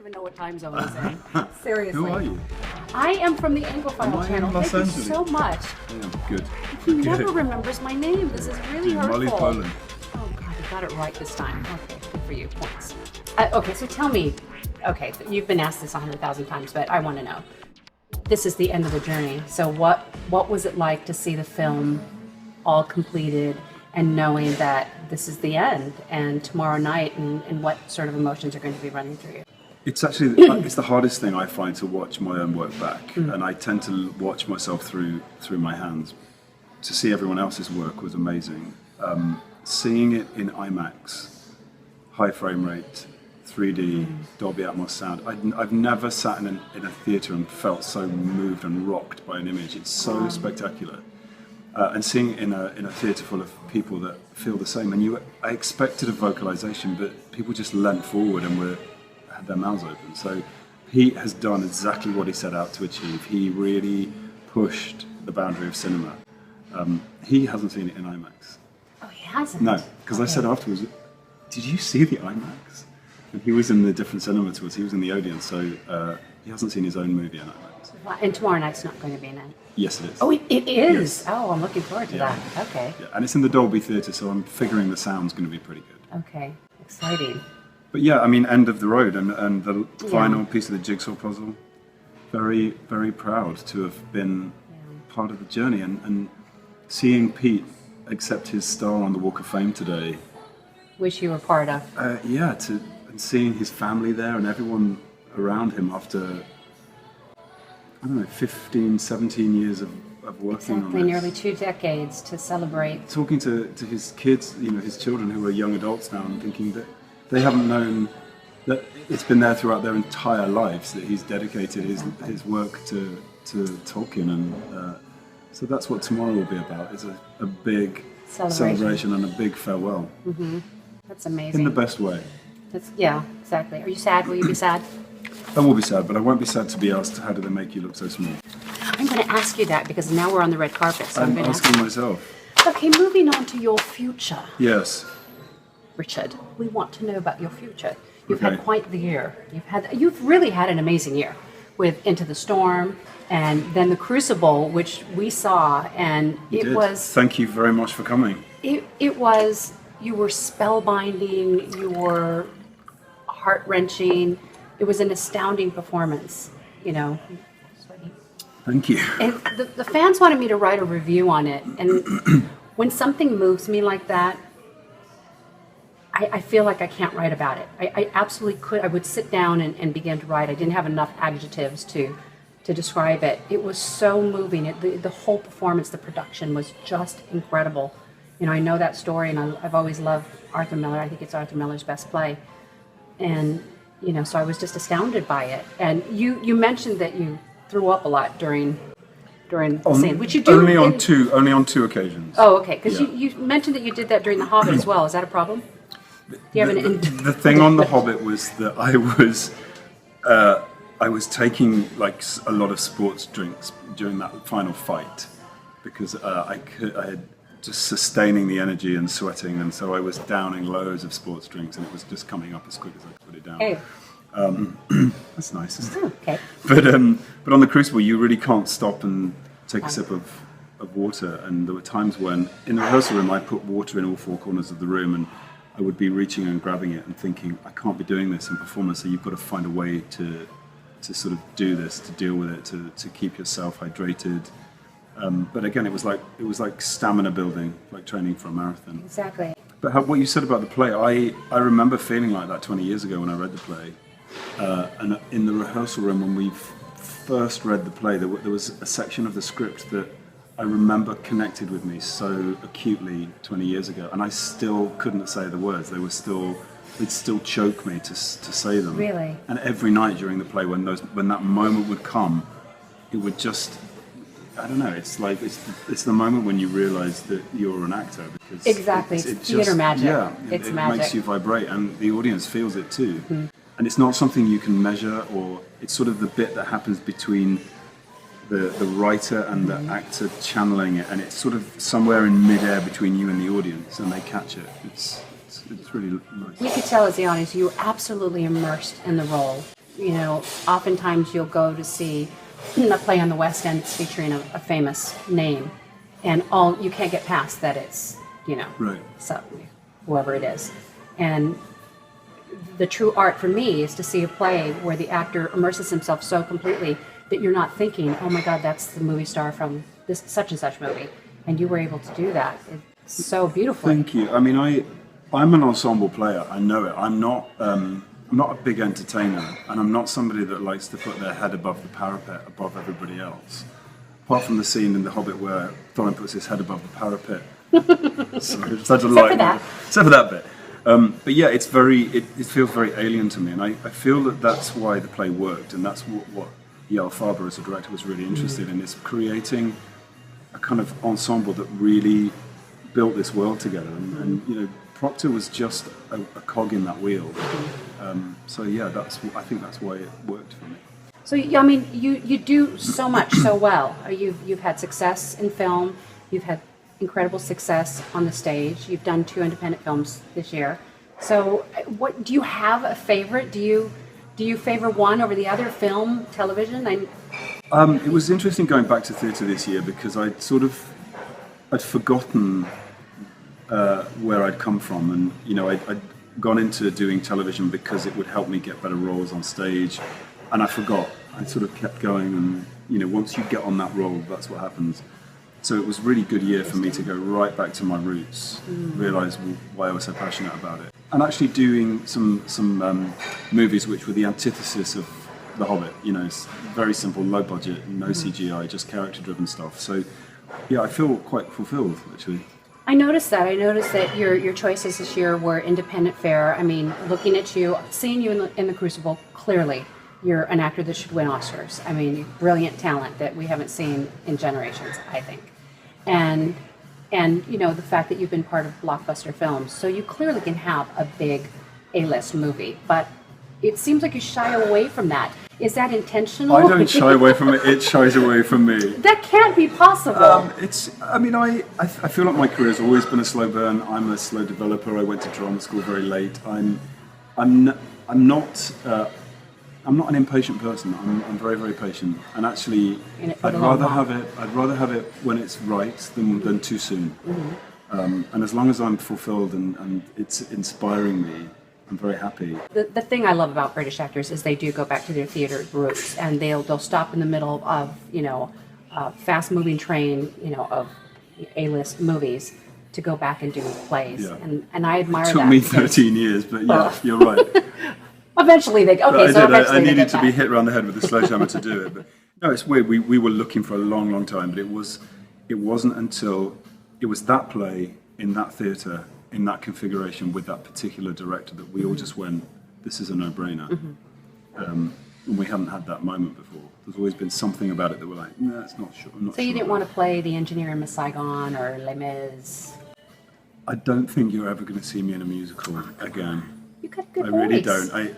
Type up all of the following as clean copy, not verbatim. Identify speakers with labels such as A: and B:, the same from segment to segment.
A: even know what time zone it's in. Seriously.
B: Who are you?
A: I am from the Anglophile Channel.
B: Los
A: Thank
B: Angeles?
A: you so much.
B: Yeah, good.
A: He never remembers my name. This is really hurtful.
B: Marlise Boland.
A: Oh God, I got it right this time. Okay, good for you. Points. Okay, so tell me. Okay, you've been asked this 100,000 times, but I want to know. This is the end of the journey. So what was it like to see the film all completed and knowing that this is the end and tomorrow night and what sort of emotions are going to be running through you?
B: It's actually it's the hardest thing I find to watch my own work back, and I tend to watch myself through my hands. To see everyone else's work was amazing. Seeing it in IMAX, high frame rate, 3D, Dolby Atmos sound. I've never sat in a theatre and felt so moved and rocked by an image. It's so spectacular. And seeing it in a theatre full of people that feel the same. And I expected a vocalization, but people just leant forward and had their mouths open. So he has done exactly what he set out to achieve. He really pushed the boundary of cinema. He hasn't seen it in IMAX.
A: Oh, he hasn't?
B: No, because I said afterwards, did you see the IMAX? And he was in the different cinema to us. He was in the audience, so he hasn't seen his own movie in IMAX.
A: And tomorrow night's not going to be in it?
B: Yes, it is.
A: Oh, it is?
B: Yes.
A: Oh, I'm looking forward to that. Okay.
B: Yeah, and it's in the Dolby Theatre, so I'm figuring the sound's going to be pretty good.
A: Okay, exciting.
B: But yeah, I mean, end of the road and the final piece of the jigsaw puzzle. Very, very proud to have been part of the journey and seeing Pete accept his star on the Walk of Fame today.
A: Which you were part of.
B: And seeing his family there and everyone around him after, I don't know, 15, 17 years of working on this.
A: Nearly 2 decades to celebrate.
B: Talking to his kids, his children who are young adults now, and thinking that they haven't known that it's been there throughout their entire lives, that he's dedicated his work to Tolkien. And so that's what tomorrow will be about, is a big celebration and a big farewell.
A: Mm-hmm. That's amazing.
B: In the best way.
A: Yeah, exactly. Are you sad? Will you be sad?
B: I will be sad, but I won't be sad to be asked, how do they make you look so small?
A: I'm going to ask you that because now we're on the red carpet. So I'm
B: asking myself.
A: Okay, moving on to your future.
B: Yes.
A: Richard, we want to know about your future. You've had quite the year. You've really had an amazing year with Into the Storm and then The Crucible, which we saw, and it was...
B: Thank you very much for coming.
A: It was... You were spellbinding, you were heart-wrenching. It was an astounding performance,
B: Thank you.
A: And the fans wanted me to write a review on it. And when something moves me like that, I feel like I can't write about it. I absolutely could. I would sit down and begin to write. I didn't have enough adjectives to describe it. It was so moving. The whole performance, the production was just incredible. I know that story, and I've always loved Arthur Miller. I think it's Arthur Miller's best play. And, so I was just astounded by it. And you mentioned that you threw up a lot during the scene, which you do.
B: Only on two occasions.
A: Oh, okay. Because you mentioned that you did that during The Hobbit as well. Is that a problem? Do you have
B: the thing on The Hobbit was that I was taking like a lot of sports drinks during that final fight because I had just sustaining the energy and sweating, and so I was downing loads of sports drinks, and it was just coming up as quick as I could put it down.
A: Hey.
B: That's nice, isn't it?
A: Okay.
B: But on The Crucible, you really can't stop and take a sip of water, and there were times when, in the rehearsal room, I put water in all 4 corners of the room, and I would be reaching and grabbing it and thinking, I can't be doing this in performance, so you've got to find a way to sort of do this, to deal with it, to keep yourself hydrated. But again, it was like stamina building, like training for a marathon.
A: Exactly.
B: But what you said about the play, I remember feeling like that 20 years ago when I read the play. And in the rehearsal room, when we first read the play, there was a section of the script that I remember connected with me so acutely 20 years ago, and I still couldn't say the words. They'd still choke me to say them.
A: Really?
B: And every night during the play, when that moment would come, it would just... I don't know. It's like it's the moment when you realise that you're an actor, because
A: exactly, it's theatre magic.
B: Yeah,
A: it's
B: it
A: magic.
B: Makes you vibrate, and the audience feels it too.
A: Mm-hmm.
B: And it's not something you can measure, or it's sort of the bit that happens between the writer and the actor channeling it, and it's sort of somewhere in midair between you and the audience, and they catch it. It's really nice.
A: We could tell as the audience you were absolutely immersed in the role. you know, oftentimes you'll go to see a play on the West End that's featuring a famous name, and all you can't get past that it's, you know,
B: Right.
A: so, whoever it is. And the true art for me is to see a play where the actor immerses himself so completely that you're not thinking, oh my God, that's the movie star from this such and such movie. And you were able to do that. It's so beautiful.
B: Thank you. I mean, I'm an ensemble player. I know it. I'm not a big entertainer, and I'm not somebody that likes to put their head above the parapet, above everybody else. Apart from the scene in The Hobbit where Thorin puts his head above the parapet. Sorry, it's such a light. Except for that bit. But yeah, it feels very alien to me, and I feel that that's why the play worked, and that's what E.L. Faber as a director was really interested in, is creating a kind of ensemble that really built this world together. And you know, Proctor was just a cog in that wheel. So yeah, I think that's why it worked for me.
A: So I mean, you do so much so well. You've had success in film. You've had incredible success on the stage. You've done 2 independent films this year. So, what do you have a favorite? Do you favor one over the other? Film, television?
B: It was interesting going back to theatre this year because I'd forgotten where I'd come from, and you know, I'd gone into doing television because it would help me get better roles on stage, and I forgot. I sort of kept going, and you know, once you get on that role, that's what happens. So it was a really good year for me to go right back to my roots, realise why I was so passionate about it, and actually doing some movies which were the antithesis of The Hobbit. You know, it's very simple, low budget, no CGI, just character-driven stuff. So yeah, I feel quite fulfilled actually.
A: I noticed that. Your choices this year were independent fare. I mean, looking at you, seeing you in the Crucible, clearly you're an actor that should win Oscars. I mean, brilliant talent that we haven't seen in generations, I think. And you know, the fact that you've been part of blockbuster films, so you clearly can have a big A-list movie, but it seems like you shy away from that. Is that intentional?
B: I don't shy away from it. It shies away from me.
A: That can't be possible.
B: I feel like my career's always been a slow burn. I'm a slow developer. I went to drama school very late. I'm not an impatient person. I'm very, very patient. And actually, I'd rather have it when it's right than too soon. And as long as I'm fulfilled and it's inspiring me, I'm very happy.
A: The thing I love about British actors is they do go back to their theater roots, and they'll stop in the middle of, you know, a fast-moving train, you know, of A-list movies to go back and do plays. Yeah. And I admire that.
B: It took me 13 years, but yeah, you're right.
A: Eventually
B: I needed to be hit around the head with a sledgehammer to do it. But no, it's weird. We were looking for a long, long time, but it wasn't until it was that play in that theatre, in that configuration, with that particular director, that we all just went, this is a no-brainer. And we hadn't had that moment before. There's always been something about it that we're like, no, it's not sure. I'm not
A: so you didn't want to play the engineer in Miss Saigon or Les Mis?
B: I don't think you're ever going to see me in a musical again.
A: You got good
B: I
A: voice.
B: really don't.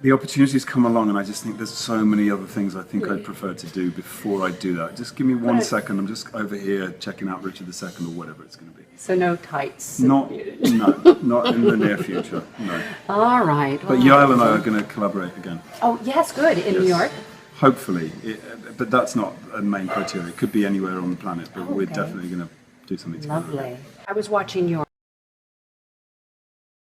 B: The opportunities come along, and I just think there's so many other things I think I'd prefer to do before I do that. Just give me 1 second. I'm just over here checking out Richard II or whatever it's going to be.
A: So no tights.
B: Not in the near future. No.
A: All right.
B: But Yael and I are going to collaborate again.
A: Oh yes, good in New York.
B: Hopefully, but that's not a main criteria. It could be anywhere on the planet, but we're definitely going to do something together.
A: Lovely. I was watching your